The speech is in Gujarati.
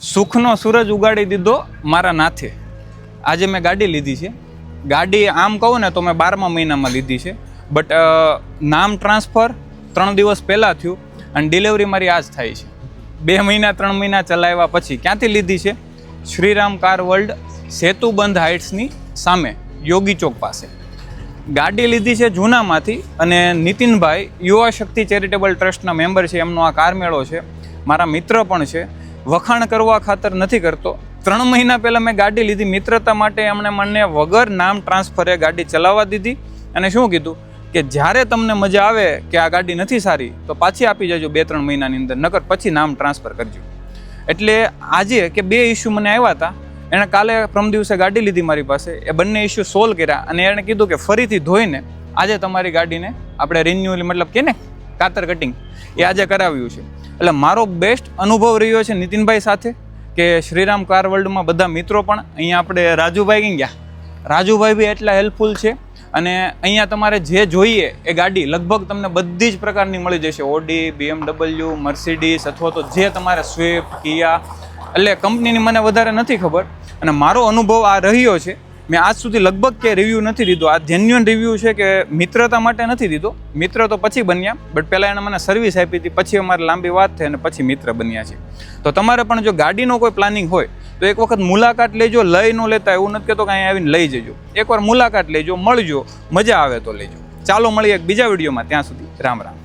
સુખનો સૂરજ ઉગાડી દીધો મારા નાથે. આજે મેં ગાડી લીધી છે. ગાડી આમ કહું ને તો મેં 12મા મહિનામાં લીધી છે, બટ નામ ટ્રાન્સફર 3 દિવસ પહેલાં થયું અને ડિલિવરી મારી આજ થાય છે. 2 મહિના 3 મહિના ચલાવ્યા પછી. ક્યાંથી લીધી છે? શ્રીરામ કાર વર્લ્ડ, સેતુબંધ હાઇટ્સની સામે, યોગી ચોક પાસે. ગાડી લીધી છે જૂનામાંથી, અને નીતિનભાઈ યુવા શક્તિ ચેરિટેબલ ટ્રસ્ટના મેમ્બર છે. એમનો આ કાર મેળો છે, મારા મિત્ર પણ છે. વખાણ કરવા ખાતર નથી કરતો. 3 મહિના પહેલાં મેં ગાડી લીધી મિત્રતા માટે. એમણે મને વગર નામ ટ્રાન્સફરે ગાડી ચલાવવા દીધી અને શું કીધું કે જ્યારે તમને મજા આવે કે આ ગાડી નથી સારી તો પાછી આપી જજો 2-3 મહિનાની અંદર, નકર પછી નામ ટ્રાન્સફર કરજો. એટલે આજે કે 2 ઇસ્યુ મને આવ્યા હતા. એણે કાલે પ્રમ દિવસે ગાડી લીધી મારી પાસે. એ બંને ઇસ્યુ સોલ્વ કર્યા અને એણે કીધું કે ફરીથી ધોઈને આજે તમારી ગાડીને આપણે રિન્યુઅલ મતલબ કે ને કાતર કટિંગ એ આજે કરાવ્યું છે. એટલે મારો બેસ્ટ અનુભવ રહ્યો છે નીતિનભાઈ સાથે કે શ્રીરામ કાર વર્લ્ડમાં બધા મિત્રો પણ. અહીંયા આપણે રાજુભાઈ કઈ ગયા, રાજુભાઈ બી એટલા હેલ્પફુલ છે. અને અહીંયા તમારે જે જોઈએ એ ગાડી લગભગ તમને બધી જ પ્રકારની મળી જશે. ઓડી, BMW, મર્સિડીઝ અથવા તો જે તમારે સ્વિફ્ટ, કિયા. એટલે કંપનીની મને વધારે નથી ખબર, અને મારો અનુભવ આ રહ્યો છે. મેં આજ સુધી લગભગ કે રિવ્યૂ નથી દીધો. આ જેન્યુઅન રિવ્યૂ છે કે મિત્રતા માટે નથી દીધો. મિત્ર તો પછી બન્યા, બટ પહેલાં એણે મને સર્વિસ આપી હતી, પછી અમારી લાંબી વાત થઈ અને પછી મિત્ર બન્યા છે. તો તમારે પણ જો ગાડીનો કોઈ પ્લાનિંગ હોય તો એક વખત મુલાકાત લેજો. લઈ ન લેતા એવું નથી કહેતો કે અહીંયા આવીને લઈ જજો. એકવાર મુલાકાત લેજો, મળજો, મજા આવે તો લેજો. ચાલો મળીએ એક બીજા વિડીયોમાં. ત્યાં સુધી રામ રામ.